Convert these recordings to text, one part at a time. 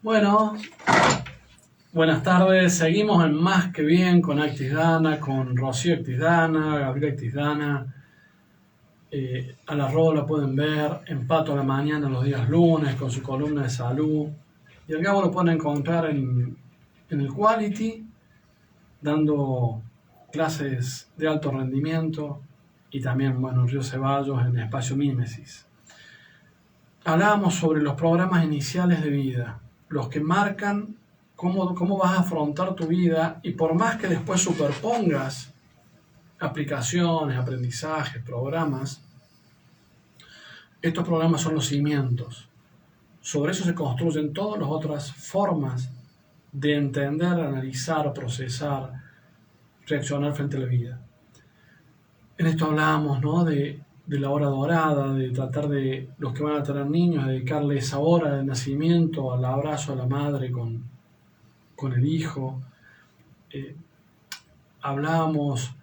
Bueno, buenas tardes. Seguimos en Más que Bien con Actis Dana, con Rocío Actis Dana, Gabriel Actis Dana. A la Rola pueden ver en Pato a la Mañana los días lunes con su columna de salud. Y al Gabo lo pueden encontrar en el Quality, dando clases de alto rendimiento, y también, bueno, en Río Ceballos, en Espacio Mímesis. Hablábamos sobre los programas iniciales de vida, los que marcan cómo vas a afrontar tu vida, y por más que después superpongas aplicaciones, aprendizajes, programas, estos programas son los cimientos. Sobre eso se construyen todas las otras formas de entender, analizar, procesar, reaccionar frente a la vida. En esto hablábamos, ¿no?, de la hora dorada, de tratar de los que van a tener niños, dedicarle esa hora de nacimiento al abrazo a la madre con el hijo. Hablábamos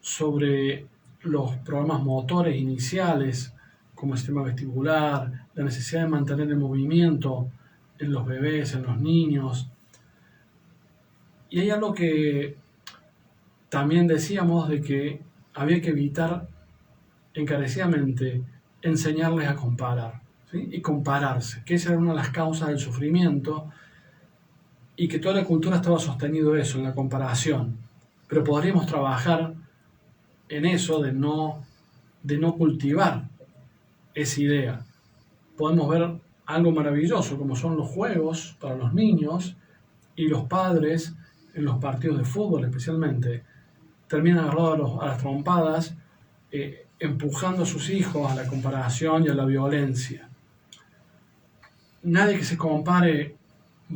sobre los programas motores iniciales, como el sistema vestibular, la necesidad de mantener el movimiento en los bebés, en los niños. Y hay algo que también decíamos, de que había que evitar encarecidamente enseñarles a comparar, ¿sí? Y compararse, que esa era una de las causas del sufrimiento, y que toda la cultura estaba sostenido eso, en la comparación. Pero podríamos trabajar en eso de no cultivar esa idea. Podemos ver algo maravilloso, como son los juegos para los niños, y los padres en los partidos de fútbol especialmente terminan agarrados a las trompadas, empujando a sus hijos a la comparación y a la violencia. Nadie que se compare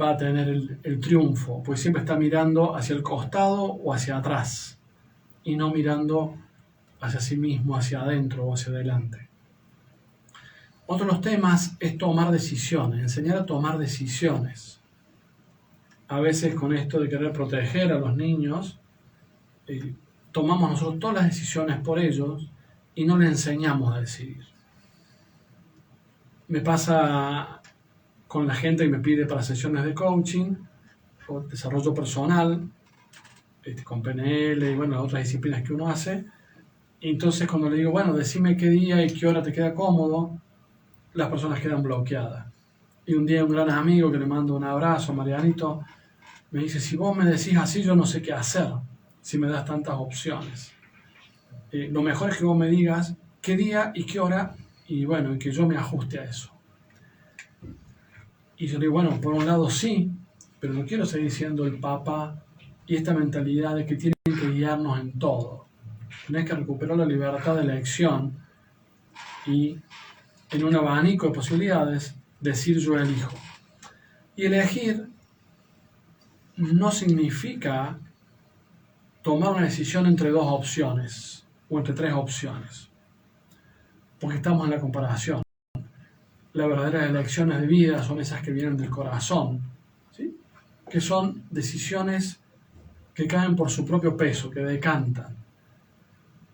va a tener el triunfo, pues siempre está mirando hacia el costado o hacia atrás, y no mirando hacia sí mismo, hacia adentro o hacia adelante. Otro de los temas es tomar decisiones, enseñar a tomar decisiones. A veces, con esto de querer proteger a los niños, tomamos nosotros todas las decisiones por ellos y no les enseñamos a decidir. Me pasa con la gente que me pide para sesiones de coaching o desarrollo personal, con PNL y bueno, otras disciplinas que uno hace. Y entonces, cuando le digo, bueno, decime qué día y qué hora te queda cómodo, las personas quedan bloqueadas. Y un día un gran amigo, que le mando un abrazo, Marianito, me dice: si vos me decís así, yo no sé qué hacer, si me das tantas opciones. Lo mejor es que vos me digas qué día y qué hora, y bueno, y que yo me ajuste a eso. Y yo digo, bueno, por un lado sí, pero no quiero seguir siendo el papá y esta mentalidad de que tienen que guiarnos en todo. Tenés que recuperar la libertad de elección y, en un abanico de posibilidades, decir yo elijo. Y elegir no significa tomar una decisión entre dos opciones o entre tres opciones, porque estamos en la comparación. Las verdaderas elecciones de vida son esas que vienen del corazón, ¿sí?, que son decisiones que caen por su propio peso, que decantan.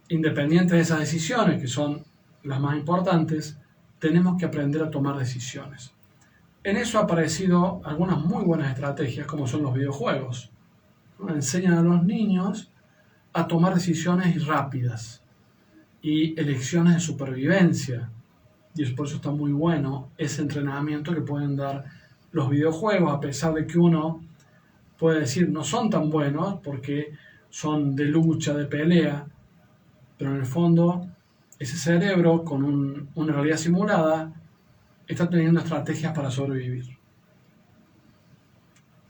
Independientes de esas decisiones, que son las más importantes, tenemos que aprender a tomar decisiones. En eso han aparecido algunas muy buenas estrategias, como son los videojuegos. Enseñan a los niños a tomar decisiones rápidas y elecciones de supervivencia. Y por eso está muy bueno ese entrenamiento que pueden dar los videojuegos, a pesar de que uno puede decir no son tan buenos porque son de lucha, de pelea, pero en el fondo ese cerebro con una realidad simulada está teniendo estrategias para sobrevivir.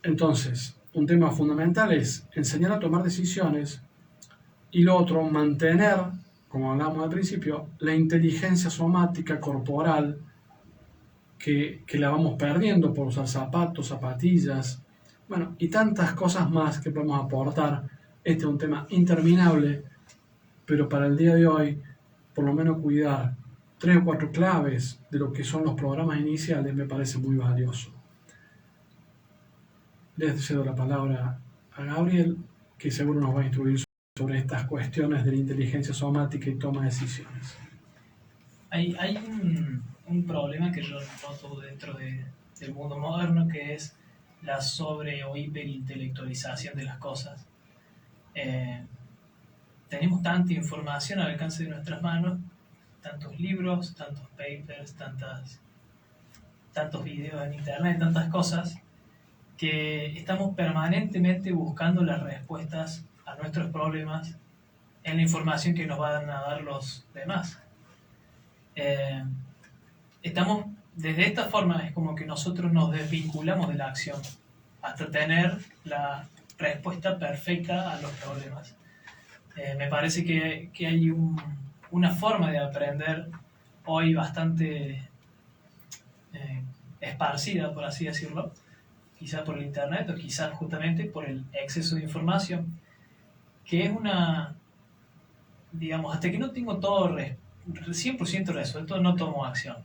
Entonces, un tema fundamental es enseñar a tomar decisiones, y lo otro, mantener, como hablábamos al principio, la inteligencia somática corporal, que la vamos perdiendo por usar zapatos, zapatillas, bueno, y tantas cosas más que podemos aportar. Este es un tema interminable, pero para el día de hoy, por lo menos cuidar 3 o 4 claves de lo que son los programas iniciales me parece muy valioso. Les cedo la palabra a Gabriel, que seguro nos va a instruir sobre estas cuestiones de la inteligencia somática y toma de decisiones. Hay un problema que yo noto dentro de del mundo moderno, que es la sobre o hiperintelectualización de las cosas. Tenemos tanta información al alcance de nuestras manos, tantos libros, tantos papers, tantos videos en internet, tantas cosas, que estamos permanentemente buscando las respuestas a nuestros problemas en la información que nos van a dar los demás. Estamos, desde esta forma, es como que nosotros nos desvinculamos de la acción hasta tener la respuesta perfecta a los problemas. Me parece que hay una forma de aprender hoy bastante esparcida, por así decirlo, quizás por el internet o quizás justamente por el exceso de información, que es digamos, hasta que no tengo todo 100% resuelto, no tomo acción.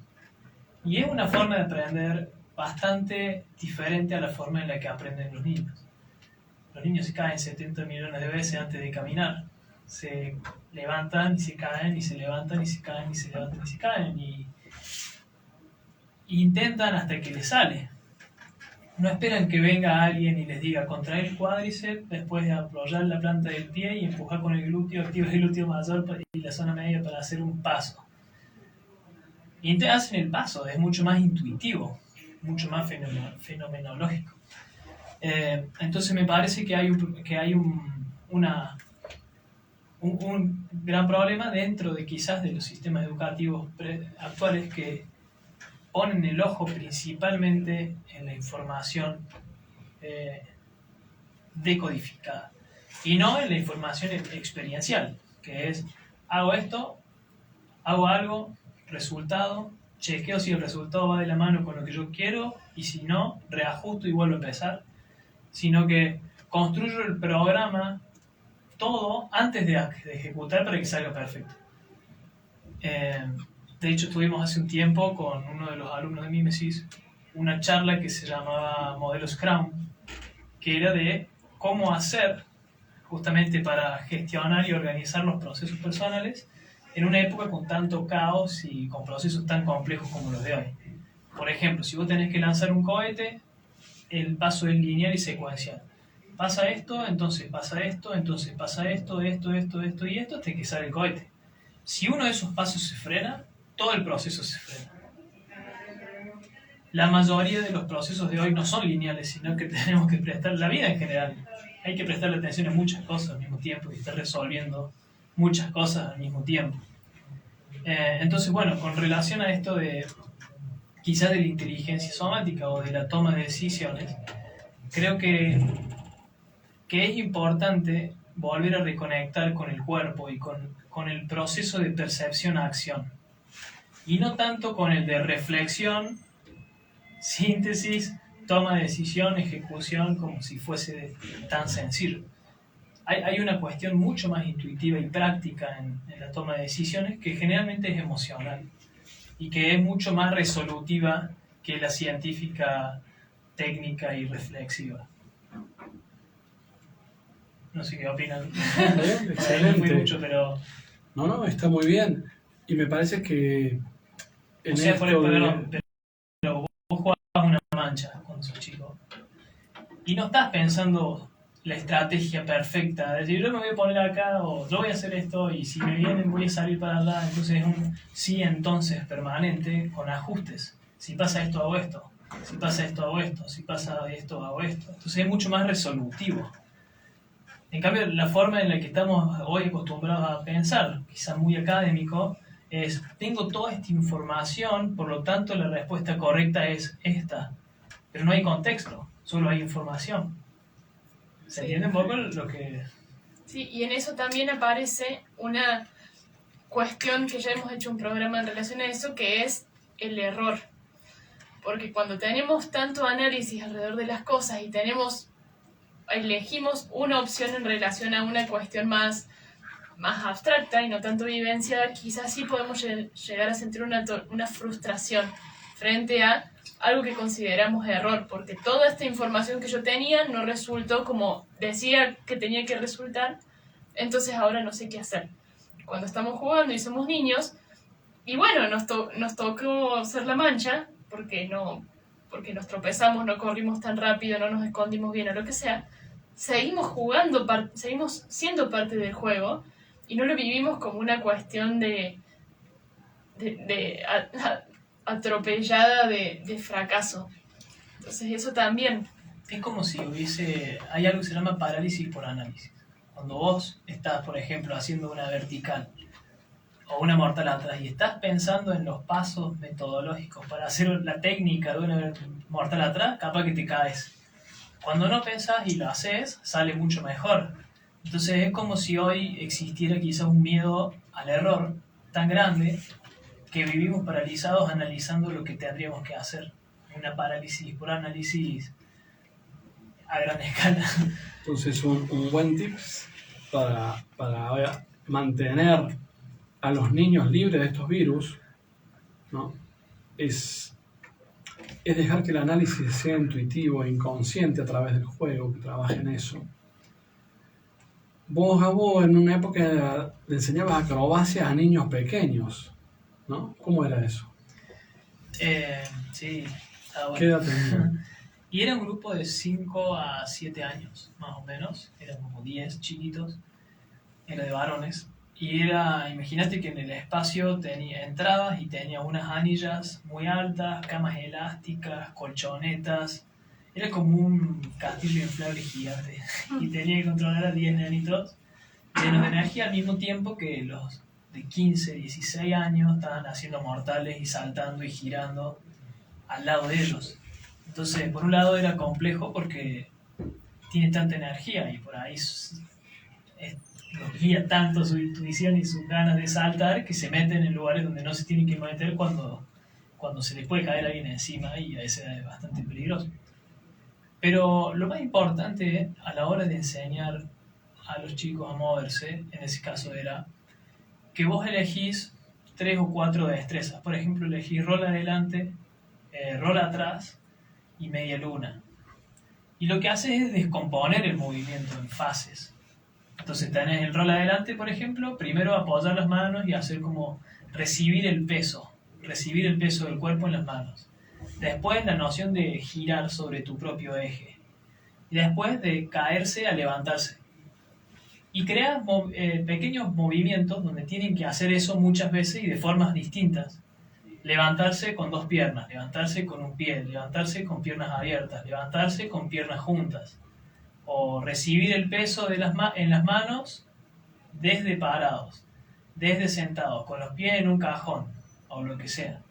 Y es una forma de aprender bastante diferente a la forma en la que aprenden los niños. Los niños se caen 70 millones de veces antes de caminar. Se levantan y se caen, y se levantan y se caen, y se levantan y se caen. Y intentan hasta que les sale. No esperan que venga alguien y les diga contraer el cuádriceps, después de apoyar la planta del pie y empujar con el glúteo, activa el glúteo mayor y la zona media para hacer un paso. Y hacen el paso, es mucho más intuitivo, mucho más fenomenológico. Entonces me parece que hay un gran problema dentro de quizás de los sistemas educativos actuales que ponen el ojo principalmente en la información decodificada y no en la información experiencial, que es hago esto, hago algo, resultado, chequeo si el resultado va de la mano con lo que yo quiero y si no, reajusto y vuelvo a empezar, sino que construyo el programa todo antes de ejecutar para que salga perfecto. De hecho, tuvimos hace un tiempo con uno de los alumnos de Mimesis una charla que se llamaba Modelo Scrum, que era de cómo hacer justamente para gestionar y organizar los procesos personales en una época con tanto caos y con procesos tan complejos como los de hoy. Por ejemplo, si vos tenés que lanzar un cohete, el paso es lineal y secuencial. Pasa esto, entonces pasa esto, entonces pasa esto y esto, hasta que sale el cohete. Si uno de esos pasos se frena, todo el proceso se frena. La mayoría de los procesos de hoy no son lineales, sino que tenemos que prestar la vida en general. Hay que prestarle atención a muchas cosas al mismo tiempo y estar resolviendo muchas cosas al mismo tiempo. Entonces, bueno, con relación a esto de quizás de la inteligencia somática o de la toma de decisiones, creo que es importante volver a reconectar con el cuerpo y con el proceso de percepción a acción. Y no tanto con el de reflexión, síntesis, toma de decisión, ejecución, como si fuese tan sencillo. Hay una cuestión mucho más intuitiva y práctica en la toma de decisiones que generalmente es emocional y que es mucho más resolutiva que la científica, técnica y reflexiva. No sé qué opinan. Bien, excelente. Mucho, pero... No, está muy bien. Y me parece que o sea, pero vos jugabas una mancha cuando sos chico y no estás pensando la estrategia perfecta, es decir, yo me voy a poner acá o yo voy a hacer esto y si me vienen voy a salir para allá. Entonces es un sí entonces permanente con ajustes. Si pasa esto hago esto, si pasa esto hago esto, si pasa esto hago esto. Entonces es mucho más resolutivo. En cambio, la forma en la que estamos hoy acostumbrados a pensar, quizás muy académico, es tengo toda esta información, por lo tanto la respuesta correcta es esta. Pero no hay contexto, solo hay información. ¿Se entiende un poco lo que...? Sí, y en eso también aparece una cuestión que ya hemos hecho un programa en relación a eso, que es el error. Porque cuando tenemos tanto análisis alrededor de las cosas y elegimos una opción en relación a una cuestión más abstracta y no tanto vivencial, quizás sí podemos llegar a sentir una frustración frente a algo que consideramos error, porque toda esta información que yo tenía no resultó como decía que tenía que resultar, entonces ahora no sé qué hacer. Cuando estamos jugando y somos niños, y bueno, nos tocó ser la mancha, porque no porque nos tropezamos, no corrimos tan rápido, no nos escondimos bien o lo que sea, seguimos jugando, seguimos siendo parte del juego y no lo vivimos como una cuestión atropellada de fracaso. Entonces eso también. Es como si hay algo que se llama parálisis por análisis. Cuando vos estás, por ejemplo, haciendo una vertical o una mortal atrás y estás pensando en los pasos metodológicos para hacer la técnica de una mortal atrás, capaz que te caes. Cuando no pensás y lo haces, sale mucho mejor. Entonces es como si hoy existiera quizás un miedo al error tan grande que vivimos paralizados analizando lo que tendríamos que hacer. Una parálisis por análisis a gran escala. Entonces un buen tips para mantener a los niños libres de estos virus, ¿no? es dejar que el análisis sea intuitivo e inconsciente a través del juego, que trabaje en eso. Vos, Gabo, en una época le enseñabas acrobacias a niños pequeños, ¿no? ¿Cómo era eso? Sí, estaba bueno. ¿Qué edad tenía? Y era un grupo de 5 a 7 años, más o menos. Eran como 10 chiquitos. Era de varones. Y imagínate que en el espacio entrabas y tenía unas anillas muy altas, camas elásticas, colchonetas. Era como un castillo inflable gigante. Y tenía que controlar a 10 nenitos llenos de energía al mismo tiempo que los de 15, 16 años estaban haciendo mortales y saltando y girando al lado de ellos. Entonces, por un lado era complejo porque tiene tanta energía y por ahí los guía tanto su intuición y sus ganas de saltar que se meten en lugares donde no se tienen que meter cuando se les puede caer alguien encima y a esa edad es bastante peligroso. Pero lo más importante a la hora de enseñar a los chicos a moverse, en ese caso era que vos elegís 3 o 4 destrezas. Por ejemplo, elegís rol adelante, rol atrás y media luna. Y lo que haces es descomponer el movimiento en fases. Entonces tenés el rol adelante, por ejemplo, primero apoyar las manos y hacer como recibir el peso del cuerpo en las manos. Después la noción de girar sobre tu propio eje. Y después de caerse a levantarse. Y creas pequeños movimientos donde tienen que hacer eso muchas veces y de formas distintas. Levantarse con 2 piernas, levantarse con un pie, levantarse con piernas abiertas, levantarse con piernas juntas. O recibir el peso en las manos desde parados, desde sentados, con los pies en un cajón, o lo que sea.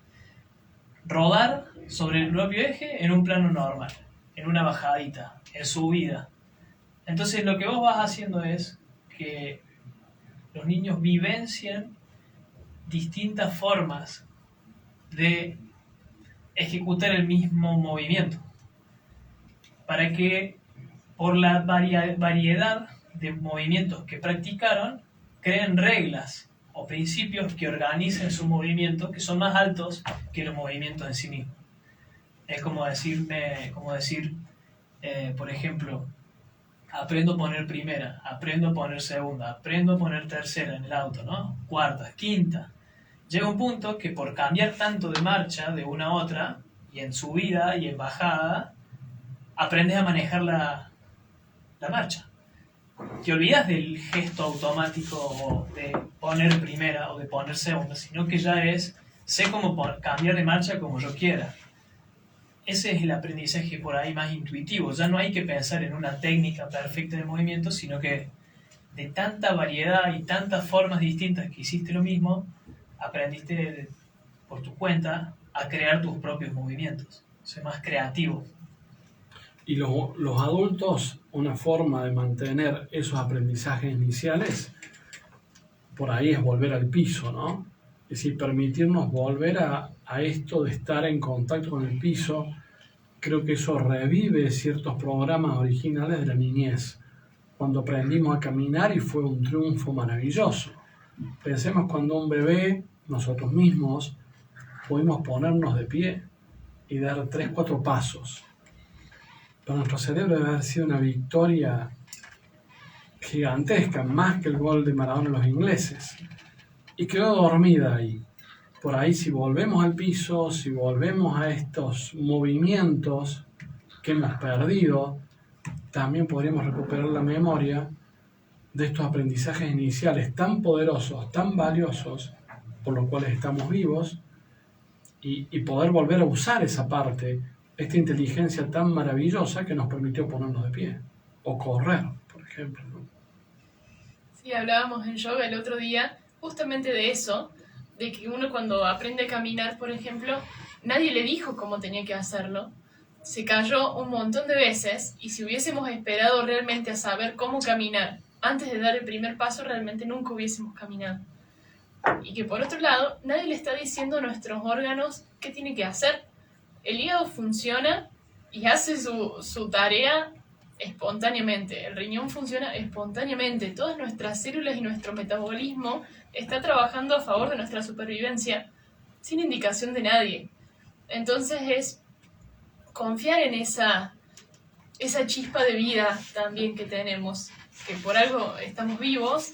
Rodar sobre el propio eje en un plano normal, en una bajadita, en subida. Entonces lo que vos vas haciendo es que los niños vivencien distintas formas de ejecutar el mismo movimiento, para que por la variedad de movimientos que practicaron, creen reglas o principios que organicen su movimiento, que son más altos que los movimientos en sí mismos. Es como decir, por ejemplo, aprendo a poner primera, aprendo a poner segunda, aprendo a poner tercera en el auto, ¿no? Cuarta, quinta. Llega un punto que por cambiar tanto de marcha de una a otra, y en subida y en bajada, aprendes a manejar la marcha. Te olvidas del gesto automático de poner primera o de poner segunda, sino que ya sé cómo cambiar de marcha como yo quiera. Ese es el aprendizaje por ahí más intuitivo. Ya no hay que pensar en una técnica perfecta de movimiento, sino que de tanta variedad y tantas formas distintas que hiciste lo mismo, aprendiste por tu cuenta a crear tus propios movimientos. Ser más creativo. Y los adultos, una forma de mantener esos aprendizajes iniciales, por ahí es volver al piso, ¿no? Es decir, permitirnos volver a esto de estar en contacto con el piso. Creo que eso revive ciertos programas originales de la niñez, cuando aprendimos a caminar y fue un triunfo maravilloso. Pensemos cuando un bebé, nosotros mismos, pudimos ponernos de pie y dar 3, 4 pasos. Para nuestro cerebro debe haber sido una victoria gigantesca, más que el gol de Maradona a los ingleses. Y quedó dormida ahí, por ahí si volvemos al piso, si volvemos a estos movimientos que hemos perdido, también podríamos recuperar la memoria de estos aprendizajes iniciales tan poderosos, tan valiosos, por los cuales estamos vivos, y poder volver a usar esa parte, esta inteligencia tan maravillosa que nos permitió ponernos de pie, o correr, por ejemplo, ¿no? Sí, hablábamos en yoga el otro día justamente de eso, de que uno cuando aprende a caminar, por ejemplo, nadie le dijo cómo tenía que hacerlo, se cayó un montón de veces, y si hubiésemos esperado realmente a saber cómo caminar antes de dar el primer paso, realmente nunca hubiésemos caminado. Y que por otro lado, nadie le está diciendo a nuestros órganos qué tiene que hacer. El hígado funciona y hace su tarea espontáneamente, el riñón funciona espontáneamente, todas nuestras células y nuestro metabolismo está trabajando a favor de nuestra supervivencia sin indicación de nadie. Entonces es confiar en esa chispa de vida también que tenemos, que por algo estamos vivos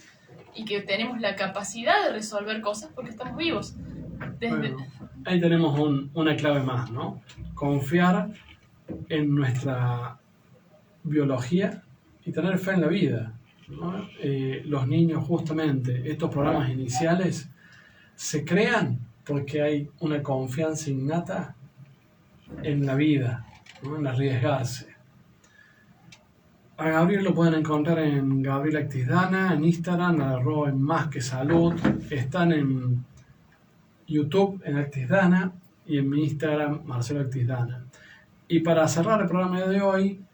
y que tenemos la capacidad de resolver cosas porque estamos vivos. Bueno, ahí tenemos una clave más, ¿no? Confiar en nuestra biología y tener fe en la vida, ¿no? Los niños, justamente, estos programas iniciales se crean porque hay una confianza innata en la vida, ¿no? En arriesgarse. A Gabriel lo pueden encontrar en Gabriel Actisdana, en Instagram, en Más que Salud. Están en YouTube, en Actisdana, y en mi Instagram, Marcelo Actisdana. Y para cerrar el programa de hoy,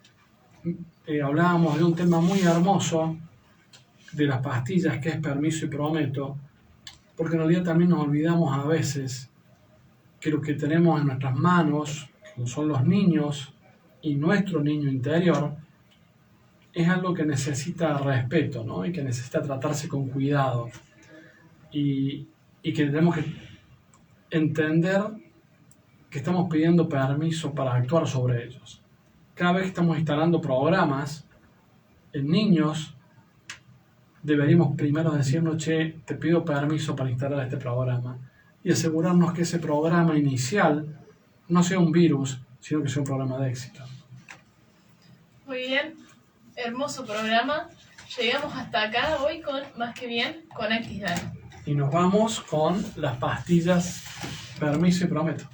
hablábamos de un tema muy hermoso de las pastillas, que es permiso y prometo, porque en realidad también nos olvidamos a veces que lo que tenemos en nuestras manos, como son los niños y nuestro niño interior, es algo que necesita respeto, ¿no? Y que necesita tratarse con cuidado. Y que tenemos que entender que estamos pidiendo permiso para actuar sobre ellos. Cada vez que estamos instalando programas en niños, deberíamos primero decirnos, che, te pido permiso para instalar este programa, y asegurarnos que ese programa inicial no sea un virus, sino que sea un programa de éxito. Muy bien, hermoso programa. Llegamos hasta acá hoy con Más que Bien con Actisdana. Y nos vamos con las pastillas permiso y prometo.